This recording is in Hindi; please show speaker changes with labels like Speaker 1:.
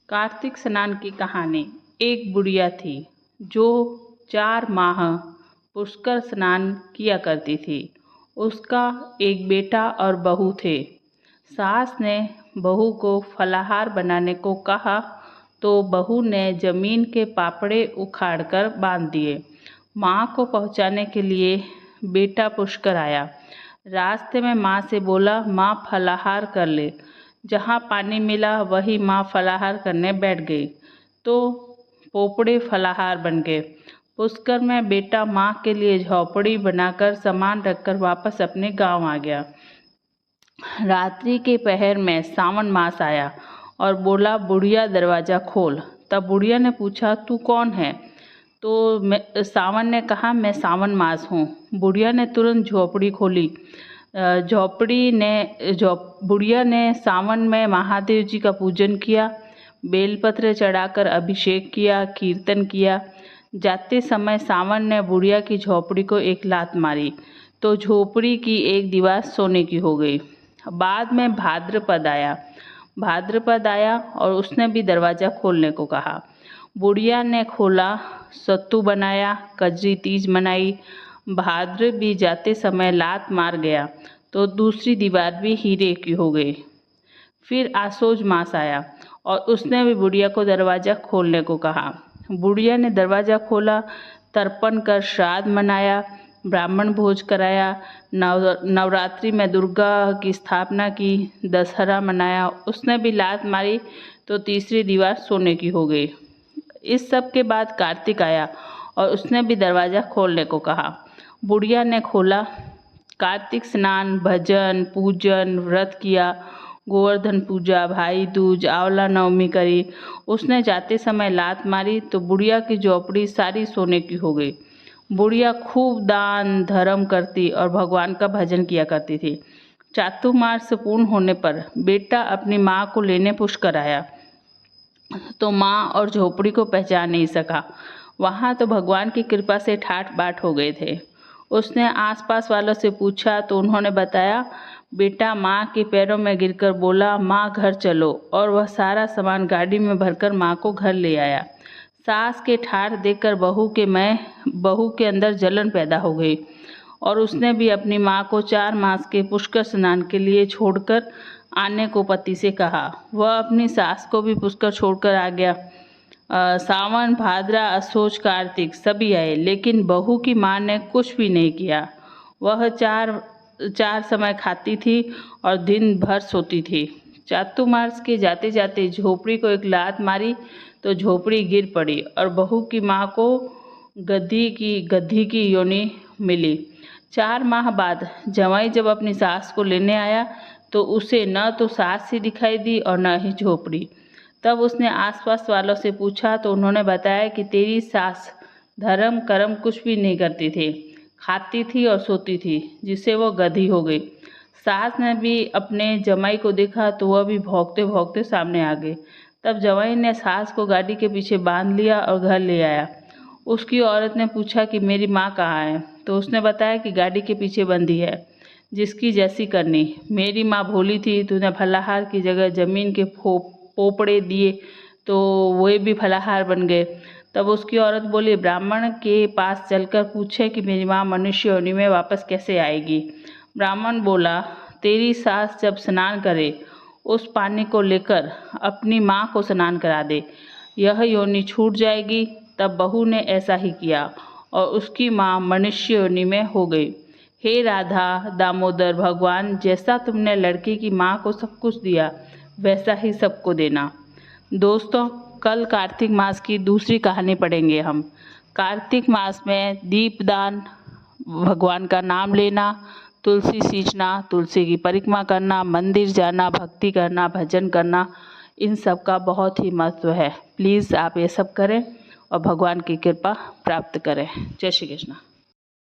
Speaker 1: कार्तिक स्नान की कहानी। एक बुढ़िया थी जो 4 माह पुष्कर स्नान किया करती थी। उसका एक बेटा और बहू थे। सास ने बहू को फलाहार बनाने को कहा तो बहू ने जमीन के पापड़े उखाड़कर बांध दिए। माँ को पहुँचाने के लिए बेटा पुष्कर आया। रास्ते में माँ से बोला, माँ फलाहार कर ले। जहाँ पानी मिला वही माँ फलाहार करने बैठ गई तो पोपड़े फलाहार बन गए। पुष्कर में बेटा माँ के लिए झोपड़ी बनाकर सामान रखकर वापस अपने गांव आ गया। रात्रि के पहर में सावन मास आया और बोला, बुढ़िया दरवाज़ा खोल। तब बुढ़िया ने पूछा, तू कौन है? तो सावन ने कहा, मैं सावन मास हूँ। बुढ़िया ने तुरंत झोपड़ी खोली। बुढ़िया ने सावन में महादेव जी का पूजन किया, बेलपत्र चढ़ाकर अभिषेक किया, कीर्तन किया। जाते समय सावन ने बुढ़िया की झोपड़ी को एक लात मारी तो झोपड़ी की एक दीवार सोने की हो गई। बाद में भाद्रपद आया और उसने भी दरवाज़ा खोलने को कहा। बुढ़िया ने खोला, सत्तू बनाया, कजरी तीज मनाई। भाद्र भी जाते समय लात मार गया तो दूसरी दीवार भी हीरे की हो गई। फिर आसोज मास आया और उसने भी बुढ़िया को दरवाज़ा खोलने को कहा। बुढ़िया ने दरवाज़ा खोला, तर्पण कर श्राद्ध मनाया, ब्राह्मण भोज कराया, नवरात्रि में दुर्गा की स्थापना की, दशहरा मनाया। उसने भी लात मारी तो तीसरी दीवार सोने की हो गई। इस सब के बाद कार्तिक आया और उसने भी दरवाज़ा खोलने को कहा। बुढ़िया ने खोला। कार्तिक स्नान, भजन, पूजन, व्रत किया, गोवर्धन पूजा, भाई दूज, आंवला नवमी करी। उसने जाते समय लात मारी तो बुढ़िया की झोपड़ी सारी सोने की हो गई। बुढ़िया खूब दान धर्म करती और भगवान का भजन किया करती थी। चातुर्मास पूर्ण होने पर बेटा अपनी माँ को लेने पुष्कर आया तो माँ और झोपड़ी को पहचान नहीं सका। वहाँ तो भगवान की कृपा से ठाट बाट हो गए थे। उसने आसपास वालों से पूछा तो उन्होंने बताया, बेटा माँ के पैरों में गिरकर बोला, माँ घर चलो, और वह सारा सामान गाड़ी में भरकर माँ को घर ले आया। सास के ठाठ देखकर बहू के अंदर जलन पैदा हो गई और उसने भी अपनी माँ को 4 मास के पुष्कर स्नान के लिए छोड़कर आने को पति से कहा। वह अपनी सास को भी पुष्कर छोड़कर आ गया। सावन, भाद्रा, असोज, कार्तिक सभी आए, लेकिन बहू की माँ ने कुछ भी नहीं किया। वह चार समय खाती थी और दिन भर सोती थी। चातुर्मास के जाते जाते झोपड़ी को एक लात मारी तो झोपड़ी गिर पड़ी और बहू की माँ को गधी की योनि मिली। 4 माह बाद जवाई जब अपनी सास को लेने आया तो उसे न तो सास सी दिखाई दी और न ही झोपड़ी। तब उसने आसपास वालों से पूछा तो उन्होंने बताया कि तेरी सास धर्म कर्म कुछ भी नहीं करती थी, खाती थी और सोती थी, जिससे वो गधी हो गई। सास ने भी अपने जमाई को देखा तो वह भी भौंकते भौंकते सामने आ गई। तब जवाई ने सास को गाड़ी के पीछे बांध लिया और घर ले आया। उसकी औरत ने पूछा कि मेरी माँ कहाँ है? तो उसने बताया कि गाड़ी के पीछे बंधी है, जिसकी जैसी करनी। मेरी माँ भोली थी, तूने फलाहार की जगह जमीन के पोपड़े दिए तो वे भी फलाहार बन गए। तब उसकी औरत बोली, ब्राह्मण के पास चलकर पूछे कि मेरी माँ मनुष्य योनि में वापस कैसे आएगी। ब्राह्मण बोला, तेरी सास जब स्नान करे उस पानी को लेकर अपनी माँ को स्नान करा दे, यह योनि छूट जाएगी। तब बहू ने ऐसा ही किया और उसकी माँ मनुष्य योनि में हो गई। हे राधा दामोदर भगवान, जैसा तुमने लड़की की माँ को सब कुछ दिया वैसा ही सबको देना। दोस्तों, कल कार्तिक मास की दूसरी कहानी पढ़ेंगे हम। कार्तिक मास में दीपदान, भगवान का नाम लेना, तुलसी सींचना, तुलसी की परिक्रमा करना, मंदिर जाना, भक्ति करना, भजन करना, इन सब का बहुत ही महत्व है। प्लीज़ आप ये सब करें और भगवान की कृपा प्राप्त करें। जय श्री कृष्ण।